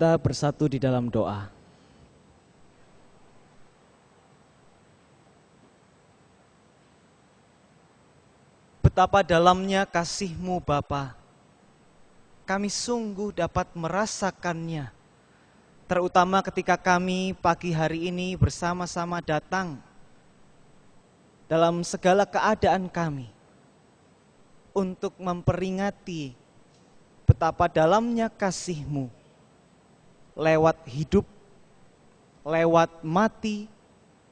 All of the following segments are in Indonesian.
kita bersatu di dalam doa. Betapa dalamnya kasih-Mu Bapa, kami sungguh dapat merasakannya, terutama ketika kami pagi hari ini bersama-sama datang dalam segala keadaan kami untuk memperingati betapa dalamnya kasih-Mu lewat hidup, lewat mati,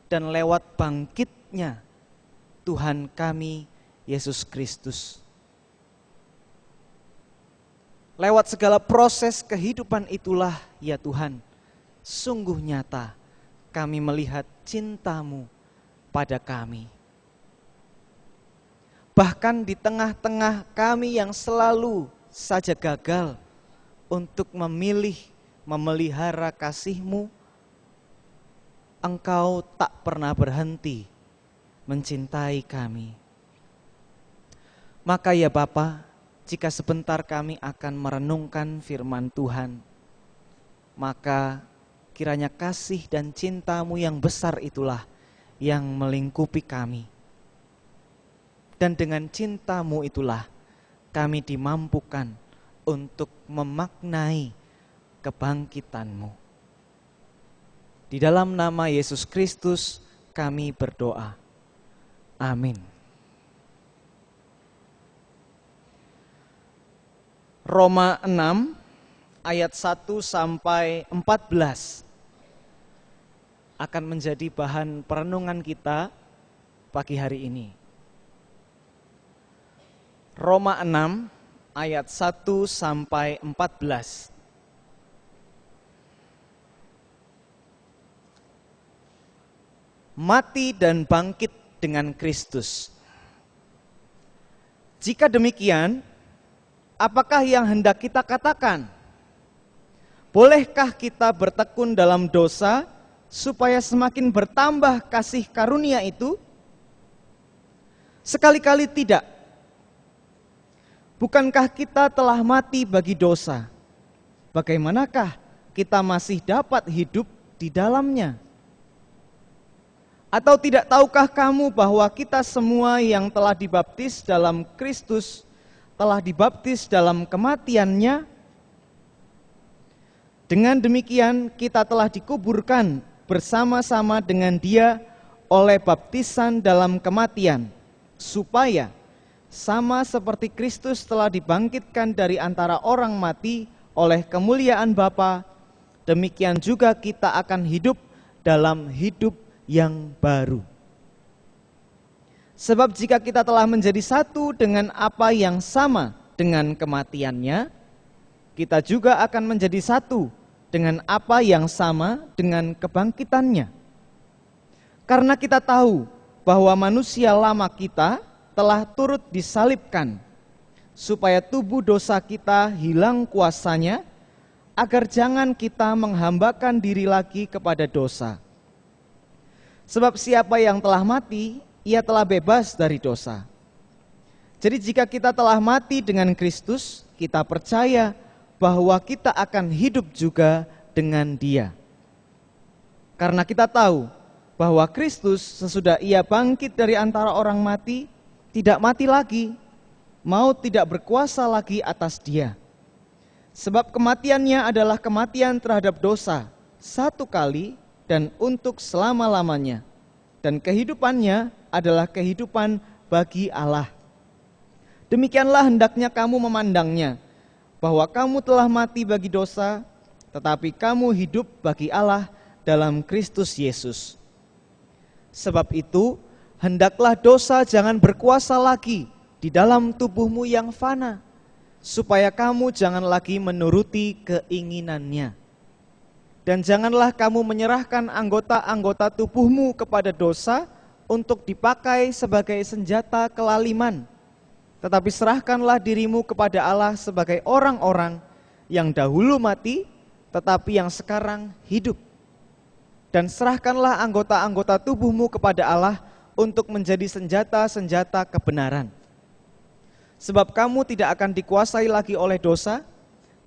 dan lewat bangkitnya Tuhan kami Yesus Kristus. Lewat segala proses kehidupan itulah ya Tuhan, sungguh nyata kami melihat cinta-Mu pada kami. Bahkan di tengah-tengah kami yang selalu saja gagal untuk memilih memelihara kasih-Mu, Engkau tak pernah berhenti mencintai kami. Maka ya Bapa, jika sebentar kami akan merenungkan firman Tuhan, maka kiranya kasih dan cinta-Mu yang besar itulah yang melingkupi kami. Dan dengan cinta-Mu itulah kami dimampukan untuk memaknai kebangkitan-Mu. Di dalam nama Yesus Kristus kami berdoa. Amin. Roma 6 ayat 1 sampai 14 akan menjadi bahan perenungan kita pagi hari ini. Roma 6 ayat 1 sampai 14. Mati dan bangkit dengan Kristus. Jika demikian, apakah yang hendak kita katakan? Bolehkah kita bertekun dalam dosa supaya semakin bertambah kasih karunia itu? Sekali-kali tidak. Bukankah kita telah mati bagi dosa? Bagaimanakah kita masih dapat hidup di dalamnya? Atau tidak tahukah kamu bahwa kita semua yang telah dibaptis dalam Kristus telah dibaptis dalam kematian-Nya? Dengan demikian kita telah dikuburkan bersama-sama dengan Dia oleh baptisan dalam kematian, supaya sama seperti Kristus telah dibangkitkan dari antara orang mati oleh kemuliaan Bapa, demikian juga kita akan hidup dalam hidup yang baru. Sebab jika kita telah menjadi satu dengan apa yang sama dengan kematian-Nya, kita juga akan menjadi satu dengan apa yang sama dengan kebangkitan-Nya. Karena kita tahu bahwa manusia lama kita telah turut disalibkan, supaya tubuh dosa kita hilang kuasanya, agar jangan kita menghambakan diri lagi kepada dosa. Sebab siapa yang telah mati, ia telah bebas dari dosa. Jadi jika kita telah mati dengan Kristus, kita percaya bahwa kita akan hidup juga dengan Dia. Karena kita tahu bahwa Kristus sesudah Ia bangkit dari antara orang mati, tidak mati lagi, maut tidak berkuasa lagi atas Dia. Sebab kematian-Nya adalah kematian terhadap dosa, satu kali dan untuk selama-lamanya, dan kehidupan-Nya adalah kehidupan bagi Allah. Demikianlah hendaknya kamu memandangnya, bahwa kamu telah mati bagi dosa, tetapi kamu hidup bagi Allah dalam Kristus Yesus. Sebab itu, hendaklah dosa jangan berkuasa lagi di dalam tubuhmu yang fana, supaya kamu jangan lagi menuruti keinginannya. Dan janganlah kamu menyerahkan anggota-anggota tubuhmu kepada dosa untuk dipakai sebagai senjata kelaliman. Tetapi serahkanlah dirimu kepada Allah sebagai orang-orang yang dahulu mati, tetapi yang sekarang hidup. Dan serahkanlah anggota-anggota tubuhmu kepada Allah untuk menjadi senjata-senjata kebenaran. Sebab kamu tidak akan dikuasai lagi oleh dosa,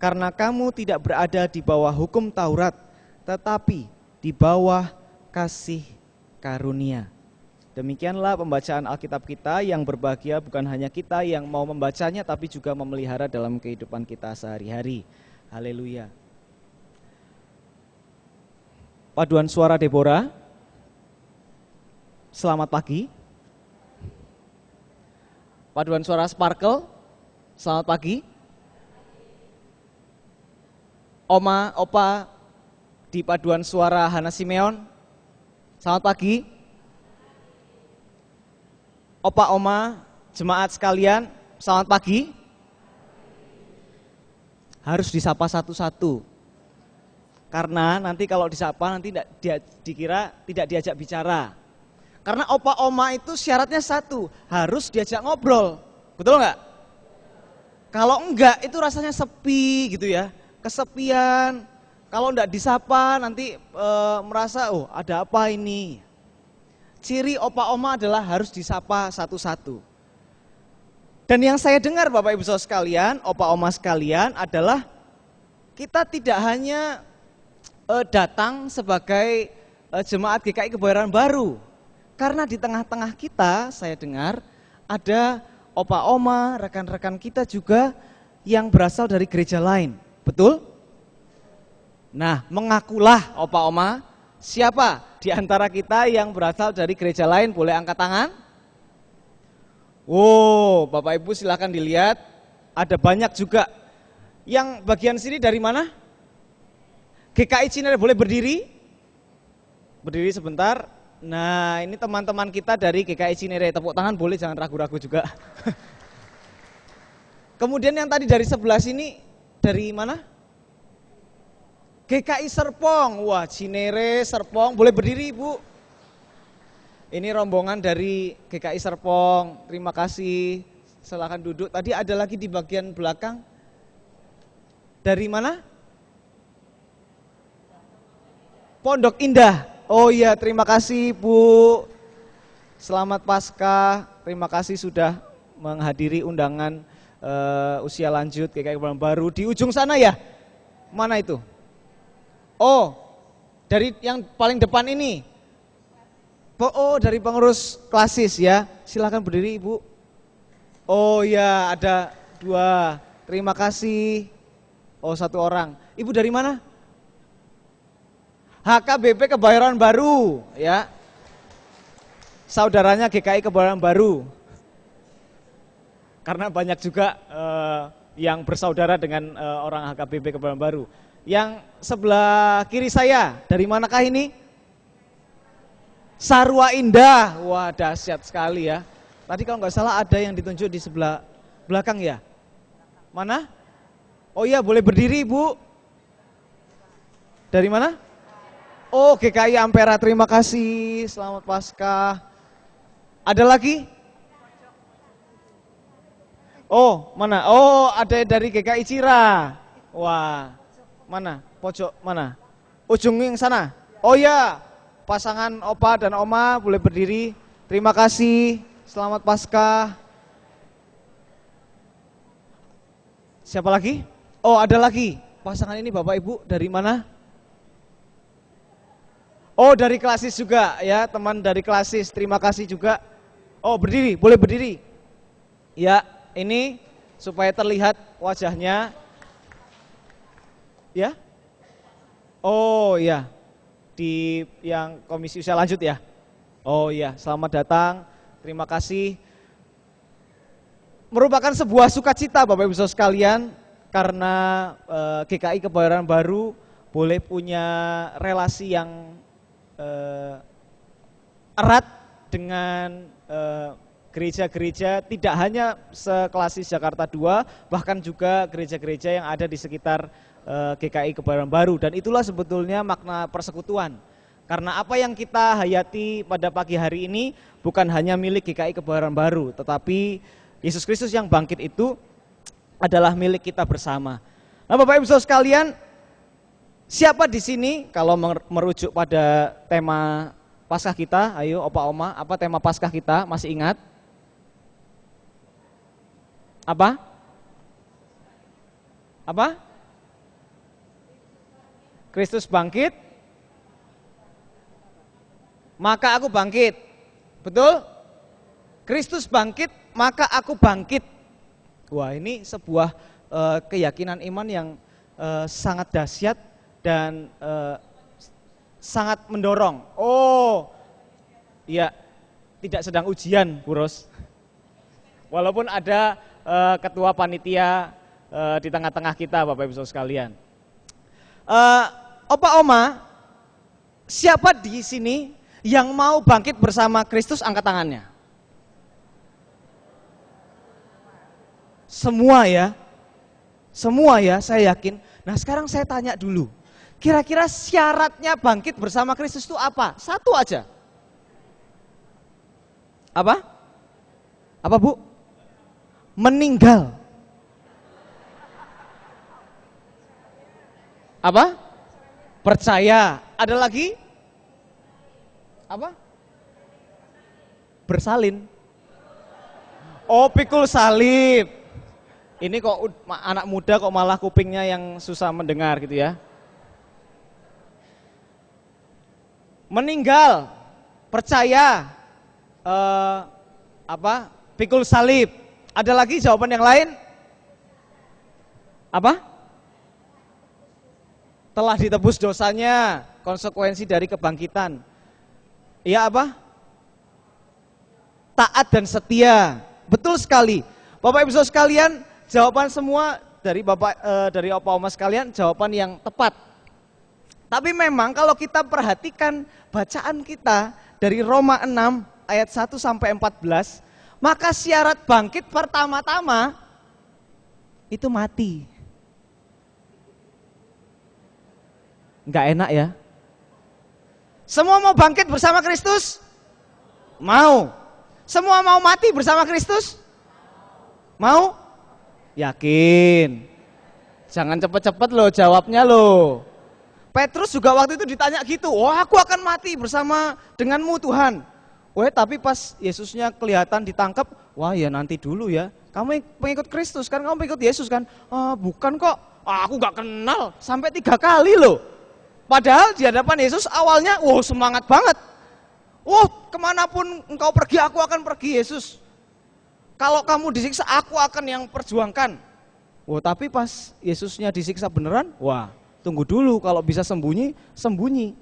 karena kamu tidak berada di bawah hukum Taurat, tetapi di bawah kasih karunia. Demikianlah pembacaan Alkitab kita. Yang berbahagia bukan hanya kita yang mau membacanya, tapi juga memelihara dalam kehidupan kita sehari-hari. Haleluya. Paduan suara Deborah, selamat pagi. Paduan suara Sparkle, selamat pagi. Oma, Opa di paduan suara Hana Simeon, selamat pagi. Opa, Oma, jemaat sekalian, selamat pagi. Harus disapa satu-satu, karena nanti kalau disapa nanti dikira tidak diajak bicara. Karena opa oma itu syaratnya satu, harus diajak ngobrol, betul nggak? Kalau enggak itu rasanya sepi gitu ya, kesepian. Kalau enggak disapa nanti merasa oh ada apa ini. Ciri opa oma adalah harus disapa satu-satu. Dan yang saya dengar Bapak Ibu Saudara sekalian, opa oma sekalian adalah kita tidak hanya datang sebagai jemaat GKI Kebayoran Baru. Karena di tengah-tengah kita, saya dengar, ada opa oma, rekan-rekan kita juga yang berasal dari gereja lain. Betul? Nah, mengakulah opa oma, siapa di antara kita yang berasal dari gereja lain? Boleh angkat tangan? Wow, Bapak Ibu silakan dilihat, ada banyak juga. Yang bagian sini dari mana? GKI Cinere, boleh berdiri? Berdiri sebentar. Nah, ini teman-teman kita dari GKI Cinere, tepuk tangan boleh, jangan ragu-ragu juga. Kemudian yang tadi dari sebelah sini, dari mana? GKI Serpong, wah Cinere, Serpong, boleh berdiri Ibu. Ini rombongan dari GKI Serpong, terima kasih, silakan duduk. Tadi ada lagi di bagian belakang, dari mana? Pondok Indah. Oh iya, terima kasih Bu. Selamat Paskah. Terima kasih sudah menghadiri undangan usia lanjut GKI Kebayoran Baru di ujung sana ya. Mana itu? Oh, dari yang paling depan ini. Oh, dari pengurus klasis ya. Silakan berdiri Ibu. Oh ya, ada 2. Terima kasih. Oh, 1 orang. Ibu dari mana? HKBP Kebayoran Baru ya. Saudaranya GKI Kebayoran Baru. Karena banyak juga yang bersaudara dengan orang HKBP Kebayoran Baru. Yang sebelah kiri saya, dari manakah ini? Sarua Indah. Wah, dahsyat sekali ya. Tadi kalau nggak salah ada yang ditunjuk di sebelah belakang ya. Mana? Oh iya, boleh berdiri Ibu. Dari mana? Oh, GKI Ampera, terima kasih. Selamat Paskah. Ada lagi? Oh, mana? Oh, ada dari GKI Cira. Wah, mana? Pojok mana? Ujung yang sana. Oh ya, pasangan opa dan oma boleh berdiri. Terima kasih. Selamat Paskah. Siapa lagi? Oh, ada lagi. Pasangan ini Bapak Ibu dari mana? Oh, dari klasis juga ya, teman dari klasis, terima kasih juga. Oh, berdiri, boleh berdiri. Ya, ini supaya terlihat wajahnya. Ya. Oh ya, di yang komisi usia lanjut ya. Oh ya, selamat datang, terima kasih. Merupakan sebuah sukacita Bapak Ibu Saudara sekalian, karena GKI Kebayoran Baru boleh punya relasi yang erat dengan gereja-gereja tidak hanya seklasis Jakarta 2, bahkan juga gereja-gereja yang ada di sekitar GKI Kebayoran Baru. Dan itulah sebetulnya makna persekutuan. Karena apa yang kita hayati pada pagi hari ini bukan hanya milik GKI Kebayoran Baru, tetapi Yesus Kristus yang bangkit itu adalah milik kita bersama. Nah, Bapak Ibu Saudara sekalian, siapa di sini kalau merujuk pada tema Paskah kita? Ayo Opa Oma, apa tema Paskah kita? Masih ingat? Apa? Apa? Kristus bangkit, maka aku bangkit. Betul? Kristus bangkit, maka aku bangkit. Wah, ini sebuah keyakinan iman yang sangat dahsyat dan sangat mendorong. Oh, iya, tidak sedang ujian, Bu Ros. Walaupun ada ketua panitia di tengah-tengah kita, Bapak Ibu Saudara sekalian. Opa Oma, siapa di sini yang mau bangkit bersama Kristus, angkat tangannya. Semua ya, saya yakin. Nah, sekarang saya tanya dulu, kira-kira syaratnya bangkit bersama Kristus itu apa? Satu aja. Apa? Apa, Bu? Meninggal. Apa? Percaya. Ada lagi? Apa? Bersalin. Oh, pikul salib. Ini kok anak muda kok malah kupingnya yang susah mendengar gitu ya. Meninggal, percaya, pikul salib. Ada lagi jawaban yang lain? Apa? Telah ditebus dosanya, konsekuensi dari kebangkitan. Iya apa? Taat dan setia. Betul sekali. Bapak Ibu Saudara sekalian, jawaban semua dari dari Opa Oma sekalian jawaban yang tepat. Tapi memang kalau kita perhatikan bacaan kita dari Roma 6 ayat 1 sampai 14, maka syarat bangkit pertama-tama itu mati. Enggak enak ya. Semua mau bangkit bersama Kristus? Mau. Semua mau mati bersama Kristus? Mau? Yakin. Jangan cepet-cepet loh jawabnya loh. Petrus juga waktu itu ditanya gitu, wah aku akan mati bersama denganmu Tuhan. Wah tapi pas Yesusnya kelihatan ditangkap, wah ya nanti dulu ya. Kamu pengikut Kristus kan, kamu pengikut Yesus kan? Bukan kok, aku gak kenal, sampai 3 kali loh. Padahal di hadapan Yesus awalnya, semangat banget. Kemanapun engkau pergi, aku akan pergi Yesus. Kalau kamu disiksa, aku akan yang perjuangkan. Tapi pas Yesusnya disiksa beneran, tunggu dulu, kalau bisa sembunyi, sembunyi.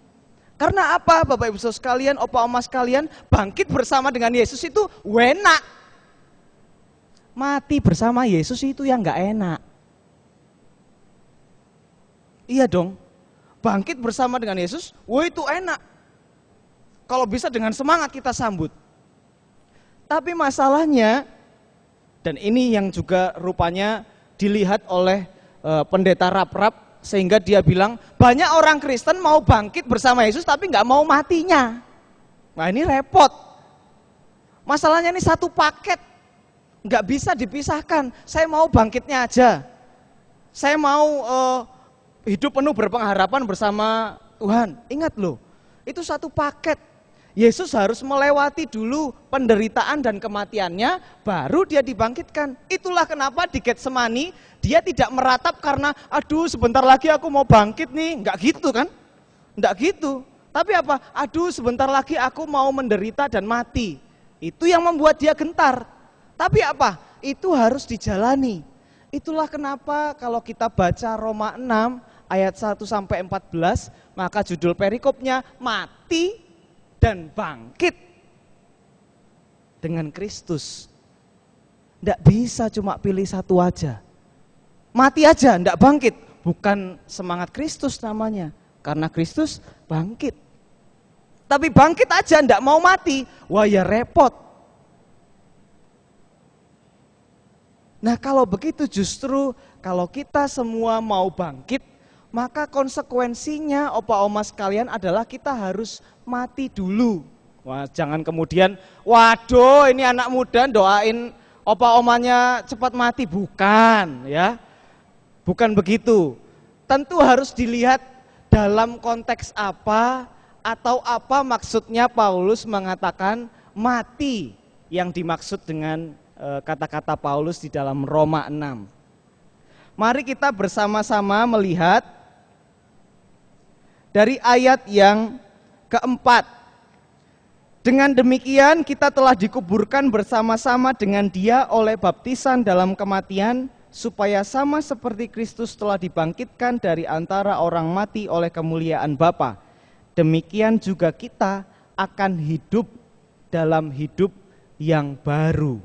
Karena apa Bapak Ibu Saudara sekalian, Opa Oma sekalian, bangkit bersama dengan Yesus itu enak. Mati bersama Yesus itu yang gak enak. Iya dong. Bangkit bersama dengan Yesus, itu enak. Kalau bisa dengan semangat kita sambut. Tapi masalahnya, dan ini yang juga rupanya dilihat oleh pendeta Rap-Rap, sehingga dia bilang, banyak orang Kristen mau bangkit bersama Yesus tapi nggak mau matinya. Nah ini repot. Masalahnya ini satu paket, nggak bisa dipisahkan. Saya mau bangkitnya aja. Saya mau hidup penuh berpengharapan bersama Tuhan. Ingat loh, itu satu paket. Yesus harus melewati dulu penderitaan dan kematiannya, baru dia dibangkitkan. Itulah kenapa di Getsemani dia tidak meratap karena, aduh sebentar lagi aku mau bangkit nih. Enggak gitu kan? Enggak gitu. Tapi apa? Aduh sebentar lagi aku mau menderita dan mati. Itu yang membuat dia gentar. Tapi apa? Itu harus dijalani. Itulah kenapa kalau kita baca Roma 6 ayat 1 sampai 14, maka judul perikopnya mati dan bangkit dengan Kristus. Tidak bisa cuma pilih satu aja. Mati aja, tidak bangkit. Bukan semangat Kristus namanya. Karena Kristus bangkit. Tapi bangkit aja, tidak mau mati. Wah ya repot. Nah kalau begitu justru kalau kita semua mau bangkit, maka konsekuensinya Opa Oma sekalian adalah kita harus mati dulu. Wah, jangan kemudian, waduh ini anak muda doain Opa Omanya cepat mati. Bukan ya, bukan begitu. Tentu harus dilihat dalam konteks apa atau apa maksudnya Paulus mengatakan mati yang dimaksud dengan kata-kata Paulus di dalam Roma 6. Mari kita bersama-sama melihat dari ayat yang keempat. Dengan demikian kita telah dikuburkan bersama-sama dengan Dia oleh baptisan dalam kematian, supaya sama seperti Kristus telah dibangkitkan dari antara orang mati oleh kemuliaan Bapa, demikian juga kita akan hidup dalam hidup yang baru.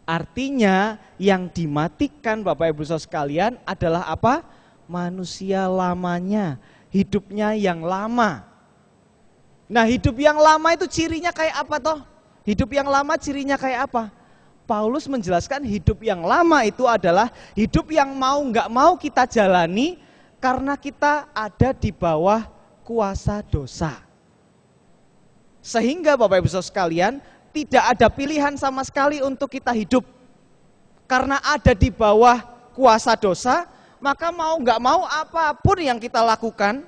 Artinya yang dimatikan Bapak Ibu Saudara sekalian adalah apa? Manusia lamanya, hidupnya yang lama. Nah, hidup yang lama itu cirinya kayak apa toh? Hidup yang lama cirinya kayak apa? Paulus menjelaskan hidup yang lama itu adalah hidup yang mau nggak mau kita jalani karena kita ada di bawah kuasa dosa. Sehingga Bapak Ibu Saudara sekalian, tidak ada pilihan sama sekali untuk kita hidup. Karena ada di bawah kuasa dosa, maka mau nggak mau apapun yang kita lakukan,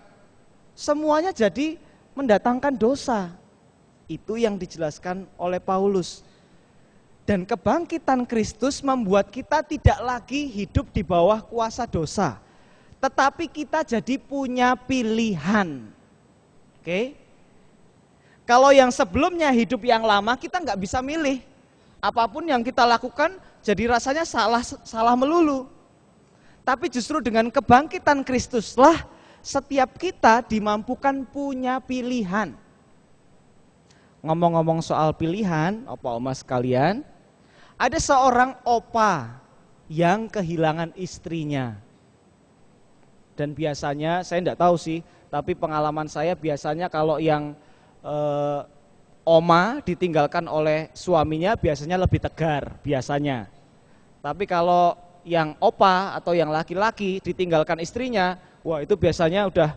semuanya jadi mendatangkan dosa. Itu yang dijelaskan oleh Paulus. Dan kebangkitan Kristus membuat kita tidak lagi hidup di bawah kuasa dosa, tetapi kita jadi punya pilihan. Oke? Kalau yang sebelumnya hidup yang lama, kita nggak bisa milih. Apapun yang kita lakukan jadi rasanya salah melulu. Tapi justru dengan kebangkitan Kristuslah setiap kita dimampukan punya pilihan. Ngomong-ngomong soal pilihan, opa-oma sekalian, ada seorang opa yang kehilangan istrinya. Dan biasanya, saya enggak tahu sih, tapi pengalaman saya biasanya kalau yang oma ditinggalkan oleh suaminya biasanya lebih tegar, biasanya. Tapi kalau yang opa atau yang laki-laki ditinggalkan istrinya, wah itu biasanya udah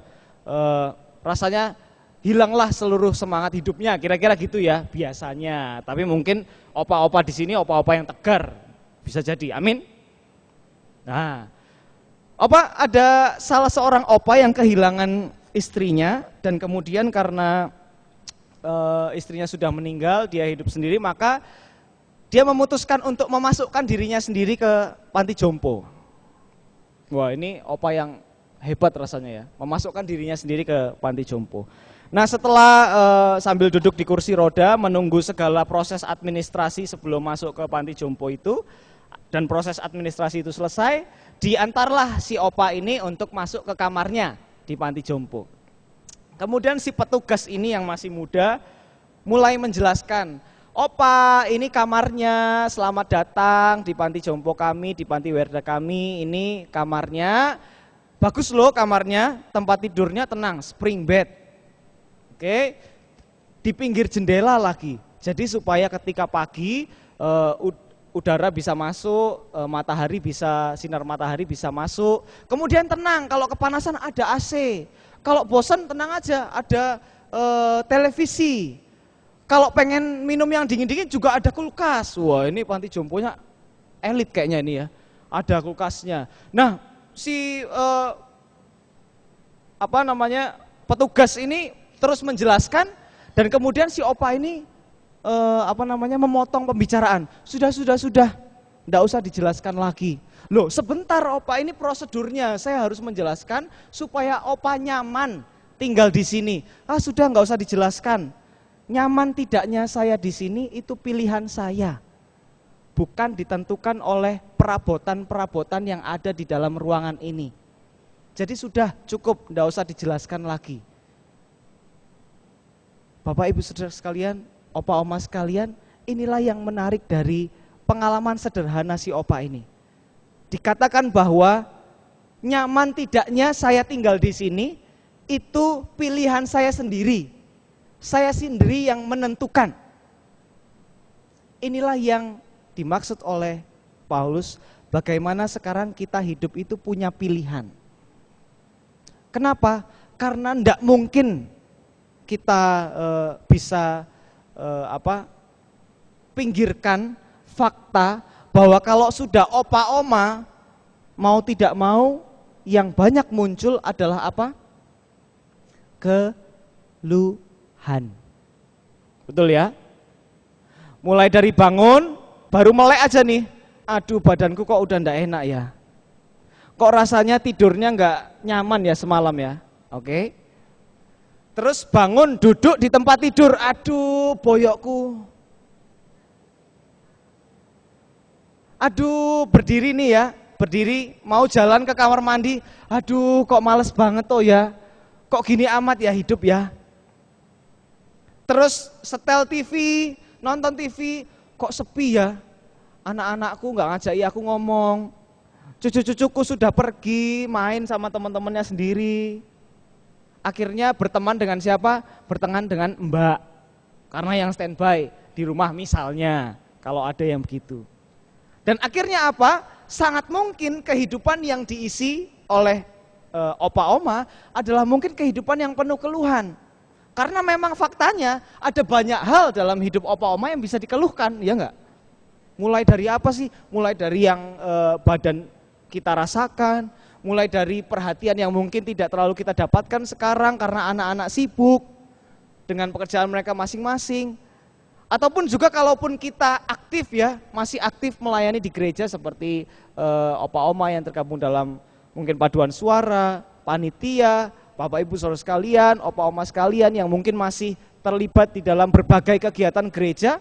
rasanya hilanglah seluruh semangat hidupnya, kira-kira gitu ya biasanya. Tapi mungkin opa-opa di sini opa-opa yang tegar, bisa jadi, amin. Nah, ada salah seorang opa yang kehilangan istrinya dan kemudian karena istrinya sudah meninggal, dia hidup sendiri, maka dia memutuskan untuk memasukkan dirinya sendiri ke panti jompo. Wah, ini opa yang hebat rasanya ya, memasukkan dirinya sendiri ke panti jompo. Nah, setelah sambil duduk di kursi roda menunggu segala proses administrasi sebelum masuk ke panti jompo itu, dan proses administrasi itu selesai, diantarlah si opa ini untuk masuk ke kamarnya di panti jompo. Kemudian si petugas ini yang masih muda mulai menjelaskan, "Opa, ini kamarnya, selamat datang di panti jompo kami, di panti werda kami, ini kamarnya, bagus loh kamarnya, tempat tidurnya tenang, spring bed. Oke, di pinggir jendela lagi, jadi supaya ketika pagi udara bisa masuk, sinar matahari bisa masuk. Kemudian tenang, kalau kepanasan ada AC, kalau bosan tenang aja, ada televisi. Kalau pengen minum yang dingin-dingin juga ada kulkas." Wah, ini panti jomponya elit kayaknya ini ya, ada kulkasnya. Nah, si petugas ini terus menjelaskan, dan kemudian si opa ini memotong pembicaraan. Sudah, enggak usah dijelaskan lagi. Loh, sebentar opa, ini prosedurnya, saya harus menjelaskan supaya opa nyaman tinggal di sini. Sudah, enggak usah dijelaskan. Nyaman tidaknya saya di sini itu pilihan saya, bukan ditentukan oleh perabotan-perabotan yang ada di dalam ruangan ini. Jadi sudah cukup, enggak usah dijelaskan lagi. Bapak Ibu Saudara sekalian, opa-oma sekalian, inilah yang menarik dari pengalaman sederhana si opa ini. Dikatakan bahwa nyaman tidaknya saya tinggal di sini itu pilihan saya sendiri. Saya sendiri yang menentukan. Inilah yang dimaksud oleh Paulus, bagaimana sekarang kita hidup itu punya pilihan. Kenapa? Karena tidak mungkin kita bisa pinggirkan fakta bahwa kalau sudah opa-oma, mau tidak mau yang banyak muncul adalah apa? Keluhan. Betul ya? Mulai dari bangun, baru melek aja nih, aduh badanku kok udah enggak enak ya. Kok rasanya tidurnya enggak nyaman ya semalam ya. Oke. Terus bangun duduk di tempat tidur. Aduh, boyokku. Aduh, berdiri nih ya. Berdiri mau jalan ke kamar mandi. Aduh, kok males banget toh ya. Kok gini amat ya hidup ya. Terus setel TV, nonton TV, kok sepi ya. Anak-anakku nggak ngajak aku ngomong. Cucu-cucuku sudah pergi main sama teman-temannya sendiri. Akhirnya berteman dengan siapa? Berteman dengan mbak. Karena yang standby di rumah misalnya, kalau ada yang begitu. Dan akhirnya apa? Sangat mungkin kehidupan yang diisi oleh opa oma adalah mungkin kehidupan yang penuh keluhan. Karena memang faktanya ada banyak hal dalam hidup opa oma yang bisa dikeluhkan, ya enggak? Mulai dari apa sih? Mulai dari yang badan kita rasakan, mulai dari perhatian yang mungkin tidak terlalu kita dapatkan sekarang karena anak-anak sibuk dengan pekerjaan mereka masing-masing. Ataupun juga kalaupun kita aktif ya, masih aktif melayani di gereja seperti opa oma yang tergabung dalam mungkin paduan suara, panitia, Bapak Ibu Saudara sekalian, opa oma sekalian yang mungkin masih terlibat di dalam berbagai kegiatan gereja,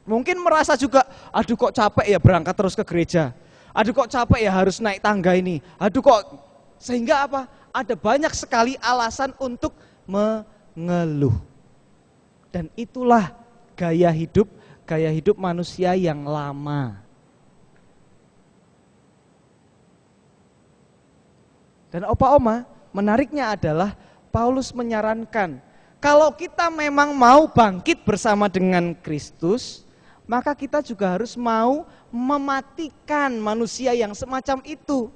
mungkin merasa juga, aduh kok capek ya berangkat terus ke gereja. Aduh kok capek ya harus naik tangga ini. Aduh kok, sehingga apa? Ada banyak sekali alasan untuk mengeluh. Dan itulah gaya hidup manusia yang lama. Dan opa oma, menariknya adalah Paulus menyarankan, kalau kita memang mau bangkit bersama dengan Kristus, maka kita juga harus mau mematikan manusia yang semacam itu.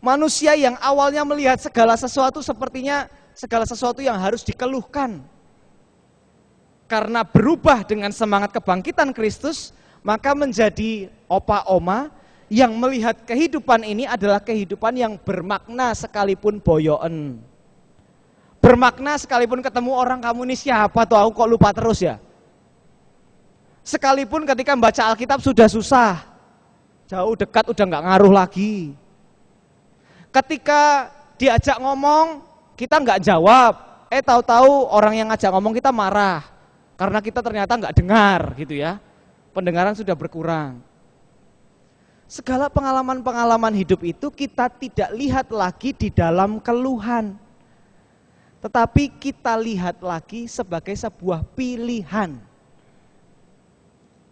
Manusia yang awalnya melihat segala sesuatu sepertinya segala sesuatu yang harus dikeluhkan. Karena berubah dengan semangat kebangkitan Kristus, maka menjadi opa oma yang melihat kehidupan ini adalah kehidupan yang bermakna sekalipun boyoen. Bermakna sekalipun ketemu orang, kamu ini siapa tuh, aku kok lupa terus ya. Sekalipun ketika membaca Alkitab sudah susah, jauh dekat udah nggak ngaruh lagi. Ketika diajak ngomong, kita nggak jawab. Tahu-tahu orang yang ngajak ngomong kita marah, karena kita ternyata nggak dengar gitu ya. Pendengaran sudah berkurang. Segala pengalaman-pengalaman hidup itu kita tidak lihat lagi di dalam keluhan. Tetapi kita lihat lagi sebagai sebuah pilihan.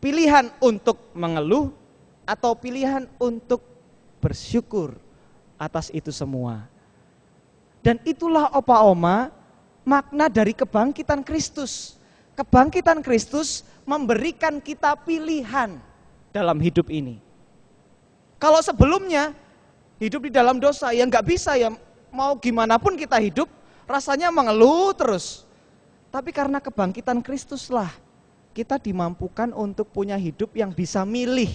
Pilihan untuk mengeluh atau pilihan untuk bersyukur atas itu semua. Dan itulah opa oma makna dari kebangkitan Kristus. Kebangkitan Kristus memberikan kita pilihan dalam hidup ini. Kalau sebelumnya hidup di dalam dosa ya nggak bisa ya, mau gimana pun kita hidup rasanya mengeluh terus. Tapi karena kebangkitan Kristuslah kita dimampukan untuk punya hidup yang bisa milih.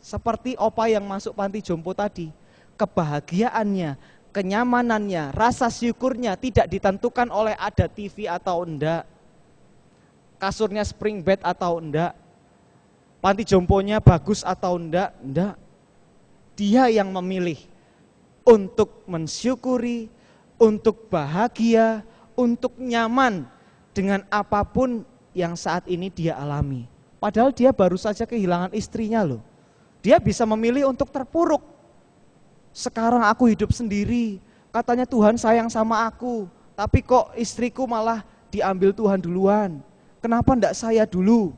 Seperti opa yang masuk panti jompo tadi. Kebahagiaannya, kenyamanannya, rasa syukurnya tidak ditentukan oleh ada TV atau enggak. Kasurnya spring bed atau enggak. Panti jomponya bagus atau enggak. Dia yang memilih untuk mensyukuri, untuk bahagia, untuk nyaman dengan apapun yang saat ini dia alami. Padahal dia baru saja kehilangan istrinya loh. Dia bisa memilih untuk terpuruk. Sekarang aku hidup sendiri, katanya Tuhan sayang sama aku, tapi kok istriku malah diambil Tuhan duluan. Kenapa enggak saya dulu?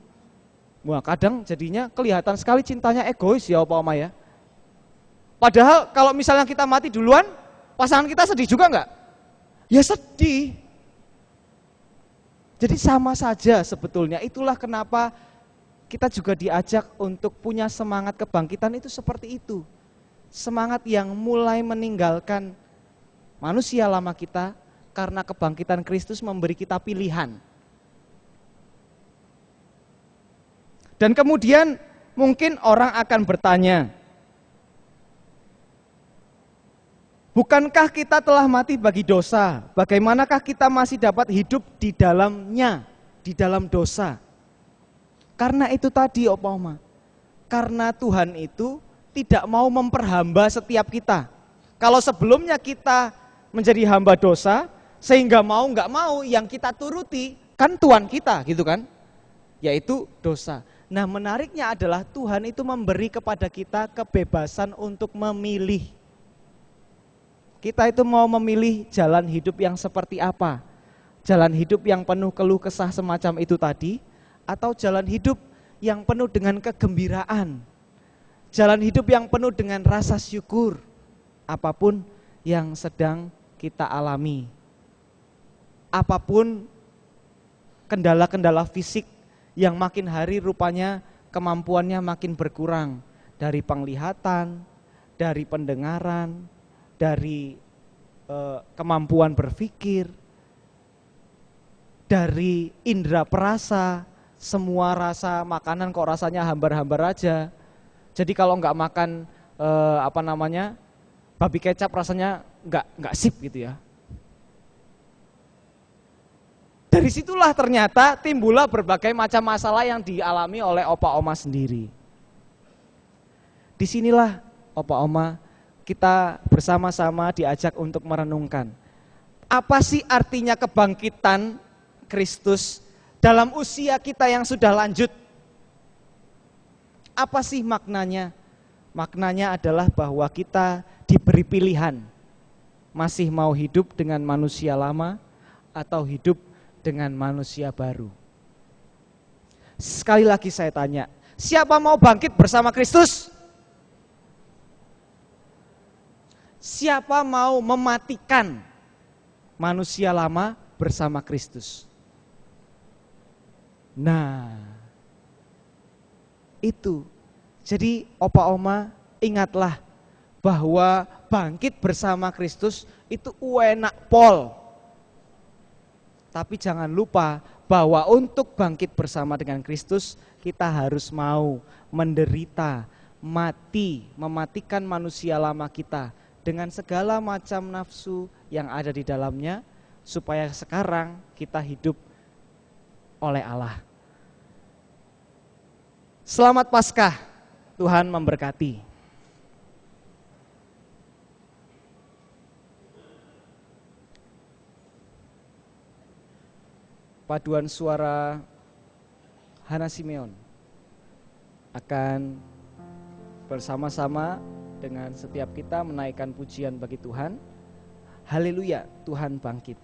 Wah, kadang jadinya kelihatan sekali cintanya egois ya Opa Oma ya. Padahal kalau misalnya kita mati duluan, pasangan kita sedih juga enggak? Ya sedih. Jadi sama saja sebetulnya, itulah kenapa kita juga diajak untuk punya semangat kebangkitan itu seperti itu. Semangat yang mulai meninggalkan manusia lama kita karena kebangkitan Kristus memberi kita pilihan. Dan kemudian mungkin orang akan bertanya, bukankah kita telah mati bagi dosa? Bagaimanakah kita masih dapat hidup di dalamnya, di dalam dosa? Karena itu tadi Opa Oma, karena Tuhan itu tidak mau memperhamba setiap kita. Kalau sebelumnya kita menjadi hamba dosa, sehingga mau nggak mau yang kita turuti kan Tuhan kita gitu kan, yaitu dosa. Nah menariknya adalah Tuhan itu memberi kepada kita kebebasan untuk memilih. Kita itu mau memilih jalan hidup yang seperti apa. Jalan hidup yang penuh keluh kesah semacam itu tadi, atau jalan hidup yang penuh dengan kegembiraan. Jalan hidup yang penuh dengan rasa syukur. Apapun yang sedang kita alami. Apapun kendala-kendala fisik yang makin hari rupanya kemampuannya makin berkurang. Dari penglihatan, dari pendengaran, dari kemampuan berpikir, dari indera perasa, semua rasa makanan kok rasanya hambar-hambar aja. Jadi kalau nggak makan babi kecap rasanya nggak sip gitu ya. Dari situlah ternyata timbullah berbagai macam masalah yang dialami oleh opa oma sendiri. Disinilah opa oma kita bersama-sama diajak untuk merenungkan. Apa sih artinya kebangkitan Kristus dalam usia kita yang sudah lanjut? Apa sih maknanya? Maknanya adalah bahwa kita diberi pilihan. Masih mau hidup dengan manusia lama atau hidup dengan manusia baru. Sekali lagi saya tanya, siapa mau bangkit bersama Kristus? Siapa mau mematikan manusia lama bersama Kristus? Nah, itu. Jadi opa oma ingatlah bahwa bangkit bersama Kristus itu enak pol. Tapi jangan lupa bahwa untuk bangkit bersama dengan Kristus kita harus mau menderita, mati, mematikan manusia lama kita dengan segala macam nafsu yang ada di dalamnya supaya sekarang kita hidup oleh Allah. Selamat Paskah, Tuhan memberkati. Paduan suara Hana Simeon akan bersama-sama dengan setiap kita menaikkan pujian bagi Tuhan. Haleluya, Tuhan bangkit.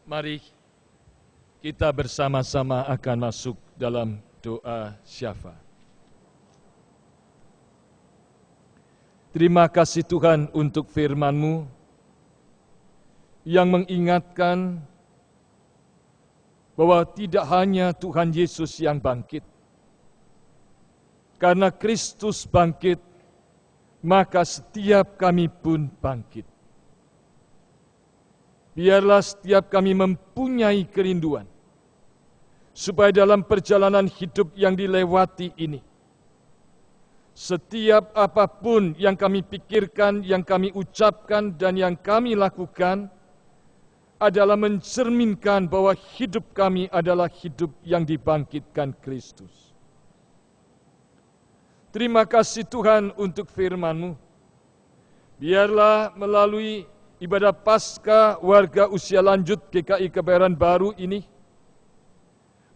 Mari kita bersama-sama akan masuk dalam doa syafaat. Terima kasih Tuhan untuk firman-Mu yang mengingatkan bahwa tidak hanya Tuhan Yesus yang bangkit. Karena Kristus bangkit, maka setiap kami pun bangkit. Biarlah setiap kami mempunyai kerinduan, supaya dalam perjalanan hidup yang dilewati ini, setiap apapun yang kami pikirkan, yang kami ucapkan, dan yang kami lakukan, adalah mencerminkan bahwa hidup kami adalah hidup yang dibangkitkan Kristus. Terima kasih Tuhan untuk firman-Mu. Biarlah melalui ibadah Paskah warga usia lanjut GKI Kebayoran Baru ini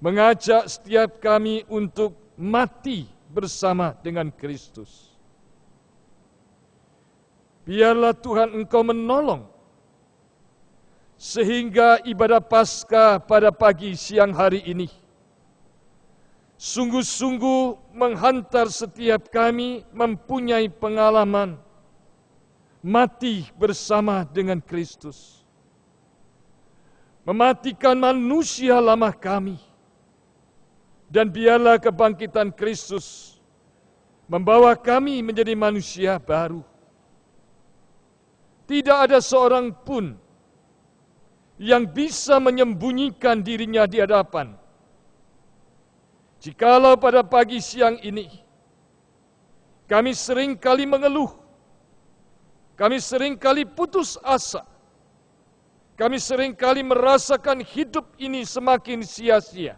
mengajak setiap kami untuk mati bersama dengan Kristus. Biarlah Tuhan Engkau menolong sehingga ibadah Paskah pada pagi siang hari ini sungguh-sungguh menghantar setiap kami mempunyai pengalaman mati bersama dengan Kristus. Mematikan manusia lama kami. Dan biarlah kebangkitan Kristus membawa kami menjadi manusia baru. Tidak ada seorang pun yang bisa menyembunyikan dirinya di hadapan. Jikalau pada pagi siang ini kami sering kali mengeluh, kami seringkali putus asa. Kami seringkali merasakan hidup ini semakin sia-sia.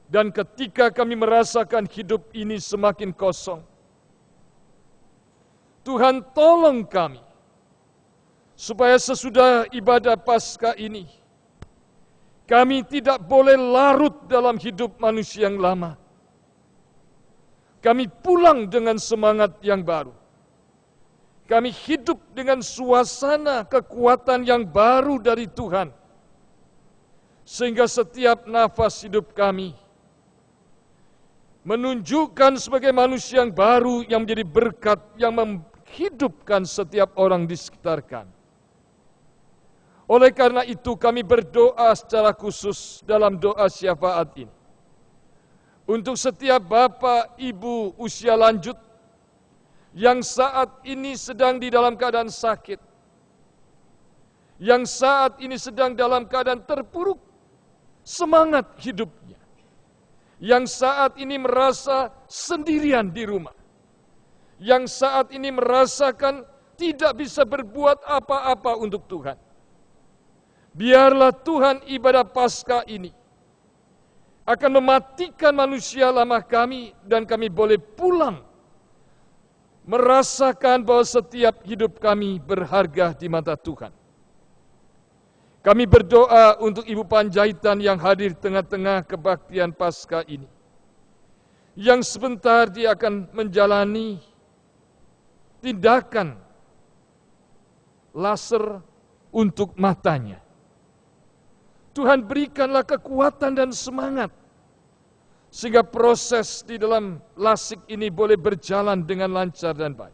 Dan ketika kami merasakan hidup ini semakin kosong, Tuhan tolong kami, supaya sesudah ibadah Paskah ini, kami tidak boleh larut dalam hidup manusia yang lama. Kami pulang dengan semangat yang baru. Kami hidup dengan suasana kekuatan yang baru dari Tuhan. Sehingga setiap nafas hidup kami menunjukkan sebagai manusia yang baru yang menjadi berkat, yang menghidupkan setiap orang di sekitar kami. Oleh karena itu kami berdoa secara khusus dalam doa syafaat ini. Untuk setiap bapak, ibu usia lanjut, yang saat ini sedang di dalam keadaan sakit, yang saat ini sedang dalam keadaan terpuruk semangat hidupnya, yang saat ini merasa sendirian di rumah, yang saat ini merasakan tidak bisa berbuat apa-apa untuk Tuhan. Biarlah Tuhan ibadah Paskah ini akan mematikan manusia lama kami dan kami boleh pulang merasakan bahwa setiap hidup kami berharga di mata Tuhan. Kami berdoa untuk Ibu Panjaitan yang hadir tengah-tengah kebaktian Paskah ini. Yang sebentar dia akan menjalani tindakan laser untuk matanya. Tuhan berikanlah kekuatan dan semangat, sehingga proses di dalam lasik ini boleh berjalan dengan lancar dan baik.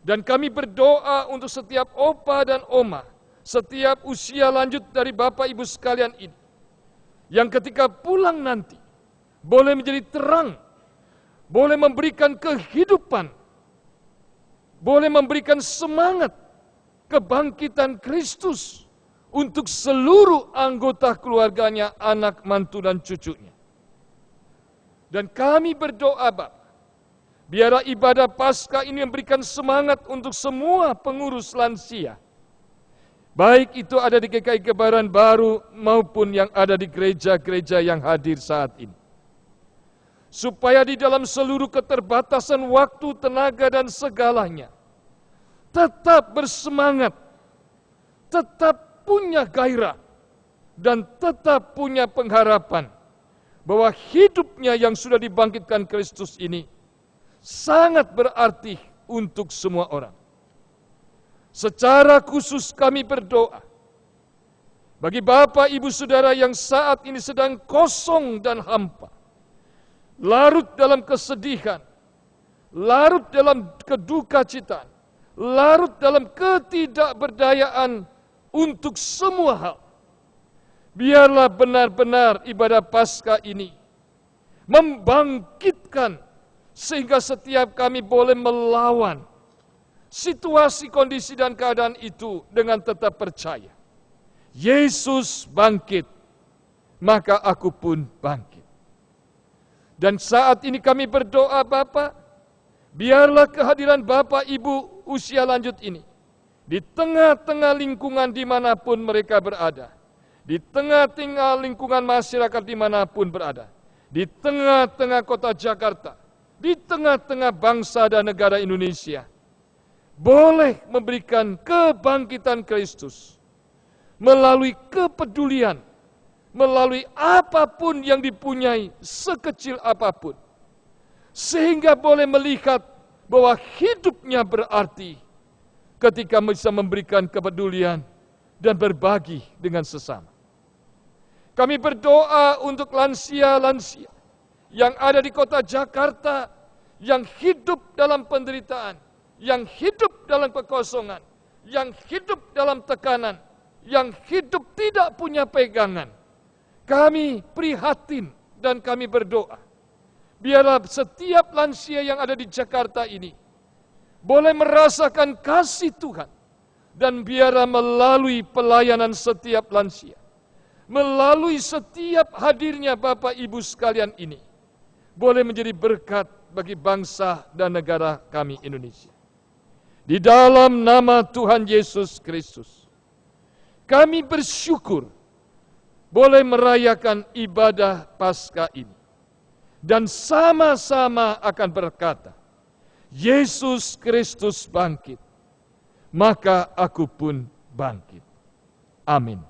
Dan kami berdoa untuk setiap opa dan oma, setiap usia lanjut dari Bapak Ibu sekalian ini, yang ketika pulang nanti, boleh menjadi terang, boleh memberikan kehidupan, boleh memberikan semangat, kebangkitan Kristus untuk seluruh anggota keluarganya, anak, mantu, dan cucunya. Dan kami berdoa, Bapak, biarlah ibadah Paskah ini memberikan semangat untuk semua pengurus lansia, baik itu ada di GKI Kebayoran Baru maupun yang ada di gereja-gereja yang hadir saat ini. Supaya di dalam seluruh keterbatasan waktu, tenaga, dan segalanya, tetap bersemangat, tetap punya gairah, dan tetap punya pengharapan bahwa hidupnya yang sudah dibangkitkan Kristus ini sangat berarti untuk semua orang. Secara khusus kami berdoa Bagi Bapak, Ibu, Saudara yang saat ini sedang kosong dan hampa, larut dalam kesedihan, larut dalam kedukacitaan, larut dalam ketidakberdayaan untuk semua hal. Biarlah benar-benar ibadah Paskah ini membangkitkan sehingga setiap kami boleh melawan situasi, kondisi, dan keadaan itu dengan tetap percaya. Yesus bangkit, maka aku pun bangkit. Dan saat ini kami berdoa, Bapa, biarlah kehadiran Bapak Ibu usia lanjut ini di tengah-tengah lingkungan dimanapun mereka berada, di tengah-tengah lingkungan masyarakat dimanapun berada, di tengah-tengah kota Jakarta, di tengah-tengah bangsa dan negara Indonesia, boleh memberikan kebangkitan Kristus melalui kepedulian, melalui apapun yang dipunyai, sekecil apapun, sehingga boleh melihat bahwa hidupnya berarti ketika bisa memberikan kepedulian dan berbagi dengan sesama. Kami berdoa untuk lansia-lansia yang ada di kota Jakarta, yang hidup dalam penderitaan, yang hidup dalam kekosongan, yang hidup dalam tekanan, yang hidup tidak punya pegangan. Kami prihatin dan kami berdoa, biarlah setiap lansia yang ada di Jakarta ini boleh merasakan kasih Tuhan, dan biarlah melalui pelayanan setiap lansia, melalui setiap hadirnya Bapak Ibu sekalian ini, boleh menjadi berkat bagi bangsa dan negara kami Indonesia. Di dalam nama Tuhan Yesus Kristus, kami bersyukur boleh merayakan ibadah Paskah ini, dan sama-sama akan berkata, Yesus Kristus bangkit, maka aku pun bangkit. Amin.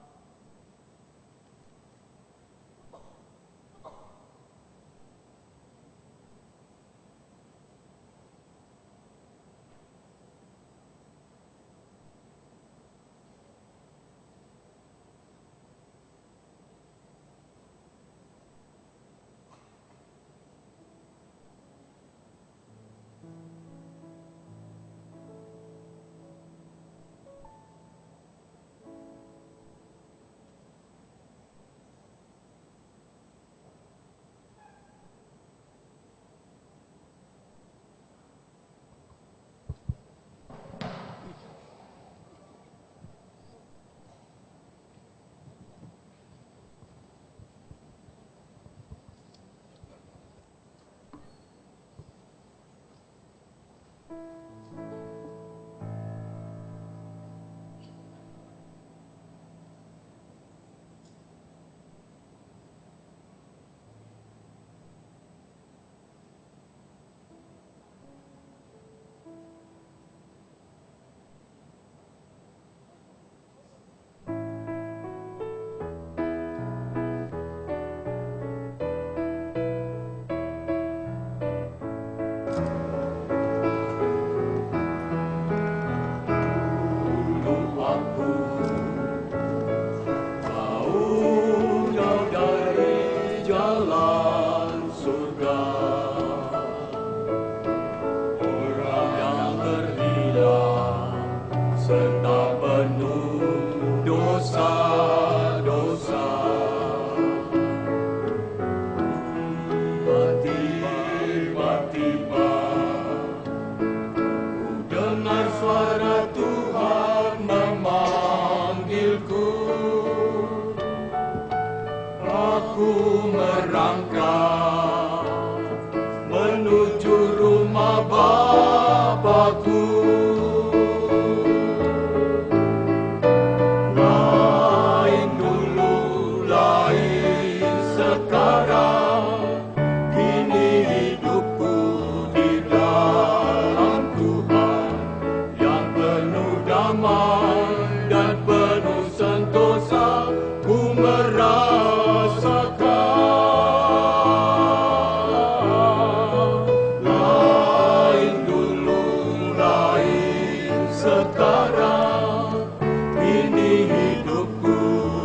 Sekarang ini hidupku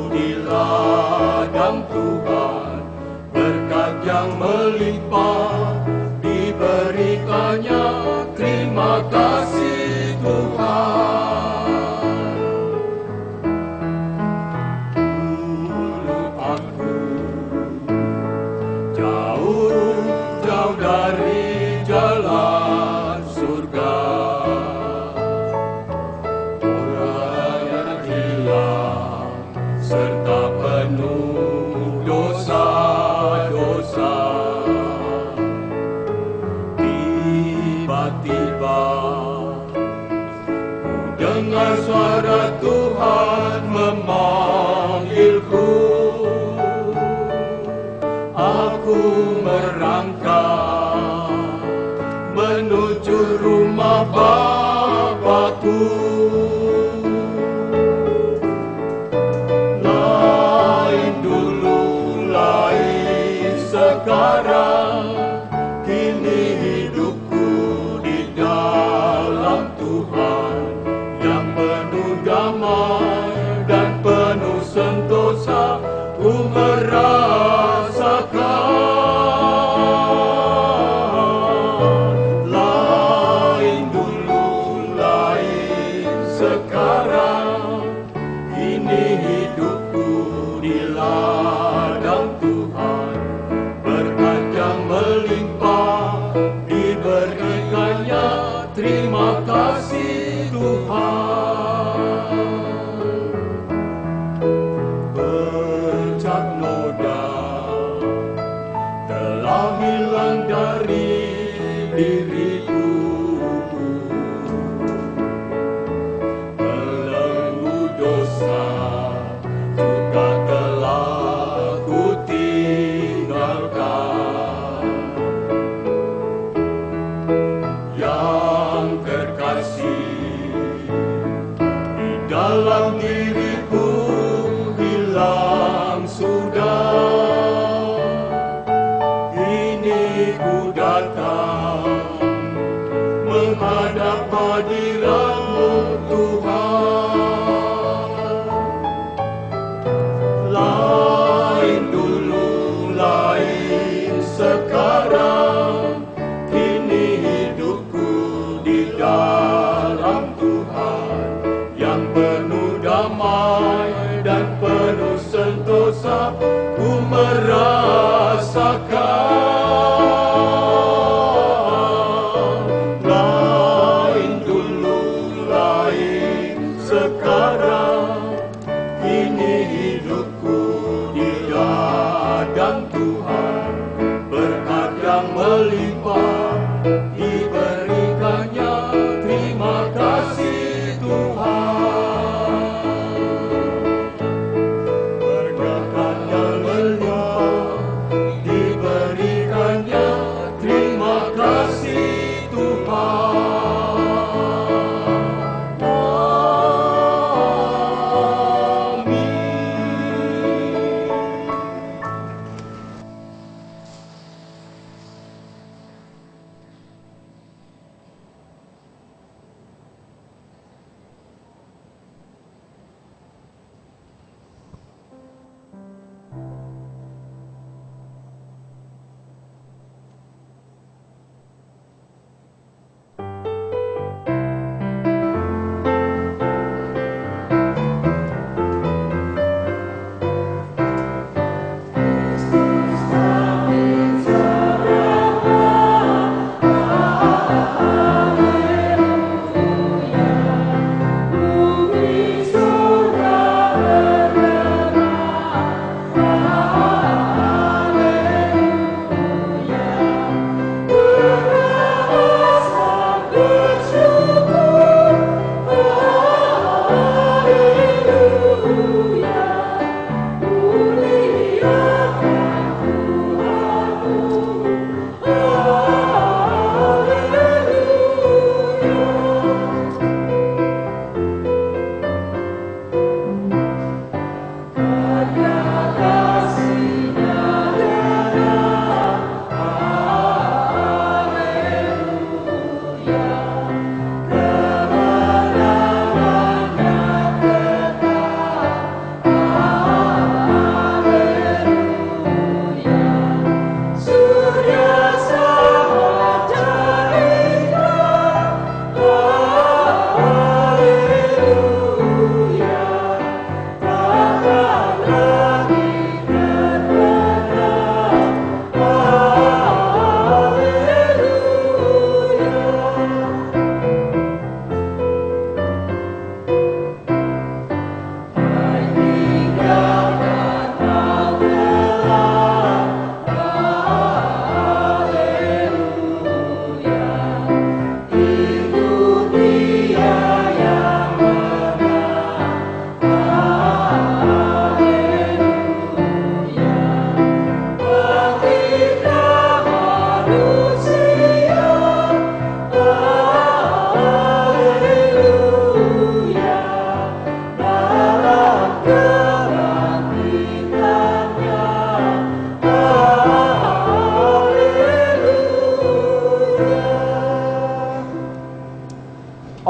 di melimpah diberikannya. Terima kasih Tuhan. Dulu aku jauh dari jalan surga, orang yang hilang serta penuh dosa-dosa. Tiba-tiba ku dengar suara Tuhan memanggilku. Aku merangkak menuju rumah Bapakku. Lain dulu, lain sekarang, kini hidupku di dalam Tuhan yang penuh damai dan penuh sentosa. Ku merasakan lain dulu, lain sekarang, kini hidupku di ladang Tuhan. Berkat yang melimpah diberikannya. Terima kasih Tuhan. Bercak noda telah hilang dari diriku. Belenggu dosa juga telah ku tinggalkan. Yang terkasih, di dalam diriku hilang sudah. Kini ku datang menghadap hadirat-Mu Tuhan. Lain dulu, lain sekarang, kini hidupku di dalam Tuhan yang penuh damai dan penuh sentosa. Ku merasakan lain dulu, lain sekarang.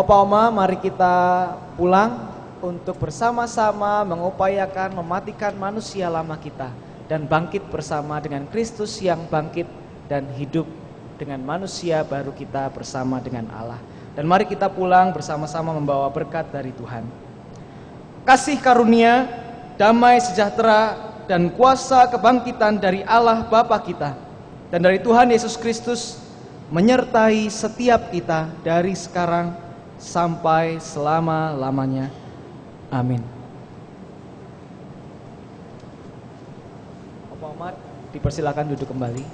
Opa Oma, mari kita pulang untuk bersama-sama mengupayakan mematikan manusia lama kita dan bangkit bersama dengan Kristus yang bangkit dan hidup dengan manusia baru kita bersama dengan Allah. Dan mari kita pulang bersama-sama membawa berkat dari Tuhan. Kasih karunia, damai sejahtera, dan kuasa kebangkitan dari Allah Bapa kita dan dari Tuhan Yesus Kristus menyertai setiap kita dari sekarang sampai selama-lamanya. Amin. Opa Oma, dipersilakan duduk kembali.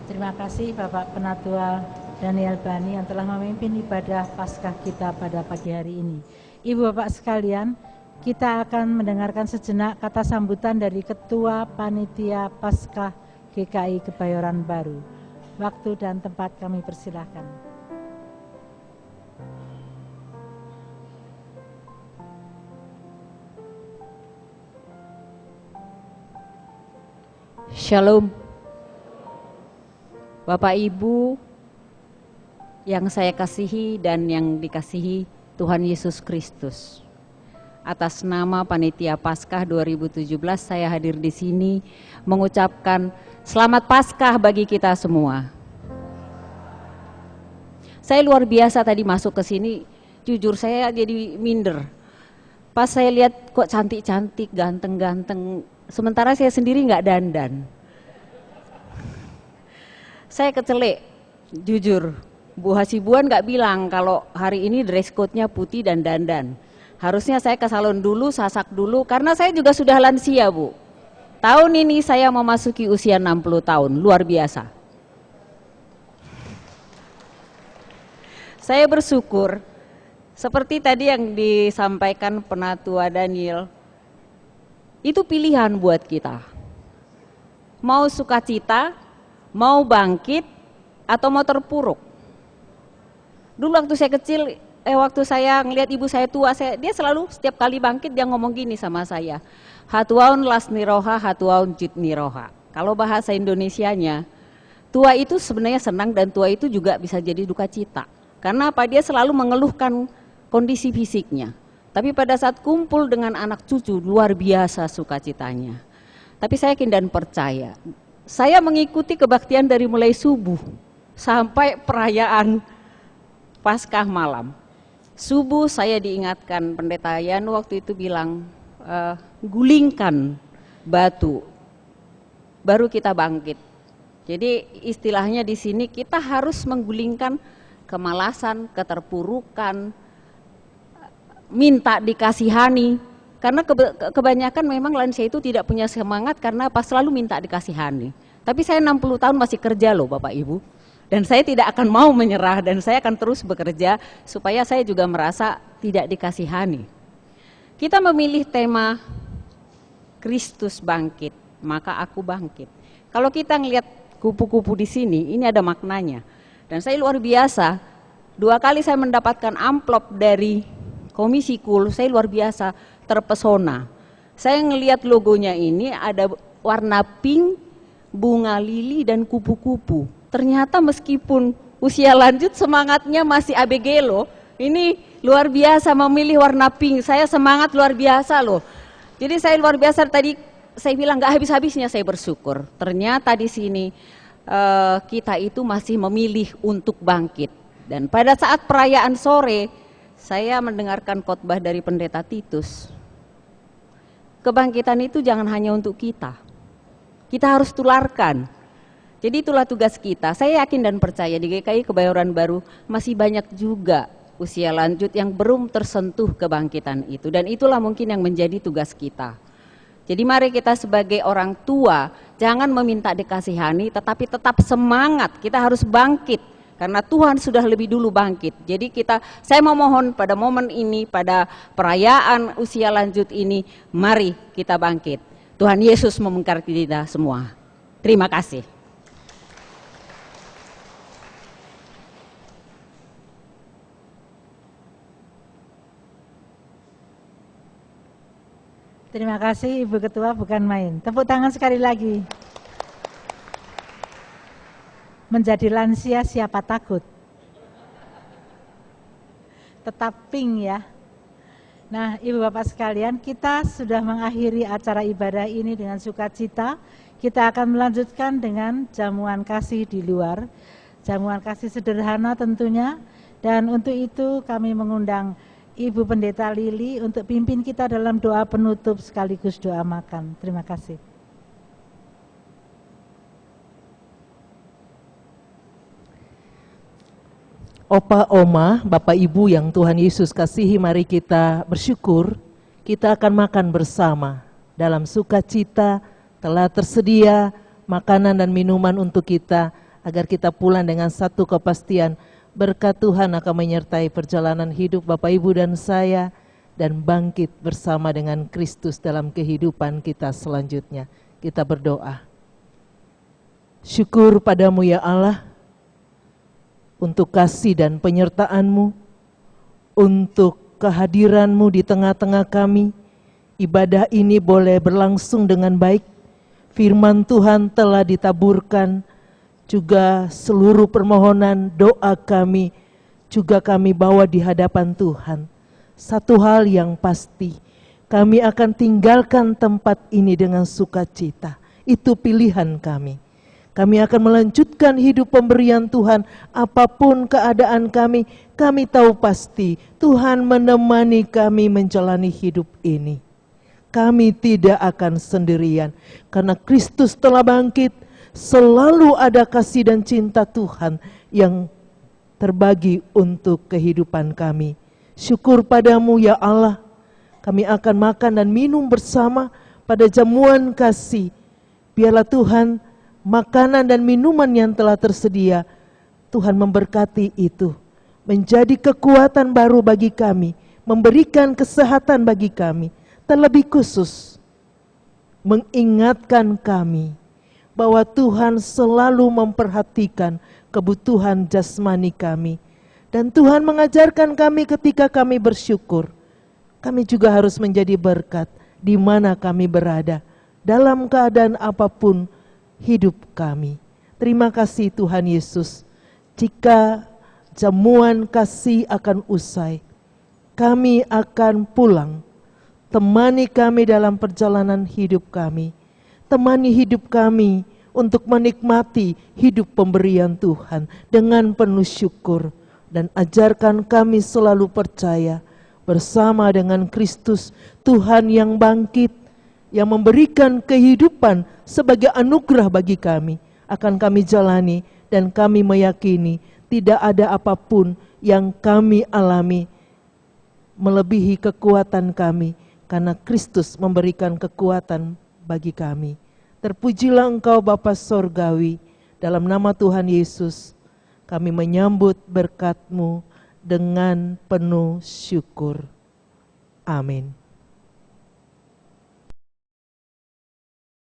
Terima kasih Bapak Penatua Daniel Bani yang telah memimpin ibadah Paskah kita pada pagi hari ini. Ibu Bapak sekalian, kita akan mendengarkan sejenak kata sambutan dari Ketua Panitia Paskah GKI Kebayoran Baru. Waktu dan tempat kami persilahkan. Shalom. Bapak Ibu yang saya kasihi dan yang dikasihi Tuhan Yesus Kristus. Atas nama Panitia Paskah 2017 saya hadir di sini mengucapkan selamat Paskah bagi kita semua. Saya luar biasa tadi masuk ke sini, jujur saya jadi minder. Pas saya lihat kok cantik-cantik, ganteng-ganteng, sementara saya sendiri nggak dandan. Saya kecelek, jujur. Bu Hasibuan nggak bilang kalau hari ini dress code-nya putih dan dandan. Harusnya saya ke salon dulu, sasak dulu, karena saya juga sudah lansia, Bu. Tahun ini saya memasuki usia 60 tahun, luar biasa. Saya bersyukur, seperti tadi yang disampaikan Penatua Daniel, itu pilihan buat kita. Mau sukacita, mau bangkit, atau mau terpuruk. Dulu waktu saya kecil, waktu saya ngelihat ibu saya tua, dia selalu setiap kali bangkit dia ngomong gini sama saya, hatuaun las niroha, hatuaun jit niroha. Kalau bahasa Indonesianya, tua itu sebenarnya senang dan tua itu juga bisa jadi duka cita. Karena apa? Dia selalu mengeluhkan kondisi fisiknya. Tapi pada saat kumpul dengan anak cucu, luar biasa sukacitanya. Tapi saya yakin dan percaya, saya mengikuti kebaktian dari mulai subuh sampai perayaan Paskah malam. Subuh saya diingatkan Pendeta Yan waktu itu bilang, gulingkan batu, baru kita bangkit. Jadi istilahnya di sini kita harus menggulingkan kemalasan, keterpurukan, minta dikasihani. Karena kebanyakan memang lansia itu tidak punya semangat karena apa? Selalu minta dikasihani. Tapi saya 60 tahun masih kerja loh Bapak Ibu. Dan saya tidak akan mau menyerah dan saya akan terus bekerja supaya saya juga merasa tidak dikasihani. Kita memilih tema Kristus bangkit, maka aku bangkit. Kalau kita ngelihat kupu-kupu di sini, ini ada maknanya. Dan saya luar biasa, 2 kali saya mendapatkan amplop dari Komisi KUL, saya luar biasa terpesona. Saya ngelihat logonya ini ada warna pink, bunga lili dan kupu-kupu. Ternyata meskipun usia lanjut semangatnya masih ABG loh. Ini luar biasa memilih warna pink, saya semangat luar biasa loh. Jadi saya luar biasa tadi saya bilang gak habis-habisnya saya bersyukur. Ternyata di sini kita itu masih memilih untuk bangkit. Dan pada saat perayaan sore saya mendengarkan khotbah dari Pendeta Titus. Kebangkitan itu jangan hanya untuk kita. Kita harus tularkan. Jadi itulah tugas kita. Saya yakin dan percaya di GKI Kebayoran Baru masih banyak juga usia lanjut yang belum tersentuh kebangkitan itu. Dan itulah mungkin yang menjadi tugas kita. Jadi mari kita sebagai orang tua jangan meminta dikasihani tetapi tetap semangat. Kita harus bangkit karena Tuhan sudah lebih dulu bangkit. Jadi saya memohon pada momen ini, pada perayaan usia lanjut ini, mari kita bangkit. Tuhan Yesus memberkati kita semua. Terima kasih. Terima kasih Ibu Ketua, bukan main. Tepuk tangan sekali lagi. Menjadi lansia siapa takut? Tetap pink ya. Nah, Ibu Bapak sekalian, kita sudah mengakhiri acara ibadah ini dengan sukacita. Kita akan melanjutkan dengan jamuan kasih di luar. Jamuan kasih sederhana tentunya. Dan untuk itu kami mengundang Ibu Pendeta Lili untuk pimpin kita dalam doa penutup sekaligus doa makan. Terima kasih. Opa, Oma, Bapak Ibu yang Tuhan Yesus kasihi, mari kita bersyukur. Kita akan makan bersama. Dalam sukacita telah tersedia makanan dan minuman untuk kita, agar kita pulang dengan satu kepastian, berkat Tuhan akan menyertai perjalanan hidup Bapak Ibu dan saya, dan bangkit bersama dengan Kristus dalam kehidupan kita selanjutnya. Kita berdoa. Syukur padamu ya Allah, untuk kasih dan penyertaan-Mu, untuk kehadiran-Mu di tengah-tengah kami. Ibadah ini boleh berlangsung dengan baik. Firman Tuhan telah ditaburkan, juga seluruh permohonan doa kami juga kami bawa di hadapan Tuhan. Satu hal yang pasti, kami akan tinggalkan tempat ini dengan sukacita. Itu pilihan kami. Kami akan melanjutkan hidup pemberian Tuhan. Apapun keadaan kami tahu pasti Tuhan menemani kami menjalani hidup ini. Kami tidak akan sendirian, karena Kristus telah bangkit. Selalu ada kasih dan cinta Tuhan yang terbagi untuk kehidupan kami. Syukur padamu ya Allah. Kami akan makan dan minum bersama pada jamuan kasih. Biarlah Tuhan, makanan dan minuman yang telah tersedia, Tuhan memberkati itu, menjadi kekuatan baru bagi kami, memberikan kesehatan bagi kami. Terlebih khusus, mengingatkan kami bahwa Tuhan selalu memperhatikan kebutuhan jasmani kami. Dan Tuhan mengajarkan kami ketika kami bersyukur, kami juga harus menjadi berkat di mana kami berada, dalam keadaan apapun hidup kami. Terima kasih Tuhan Yesus. Jika jamuan kasih akan usai, kami akan pulang. Temani kami dalam perjalanan hidup kami. Temani hidup kami untuk menikmati hidup pemberian Tuhan dengan penuh syukur. Dan ajarkan kami selalu percaya bersama dengan Kristus, Tuhan yang bangkit, yang memberikan kehidupan sebagai anugerah bagi kami, akan kami jalani. Dan kami meyakini tidak ada apapun yang kami alami melebihi kekuatan kami, karena Kristus memberikan kekuatan bagi kami. Terpujilah Engkau Bapa Sorgawi, dalam nama Tuhan Yesus kami menyambut berkat-Mu dengan penuh syukur. Amin.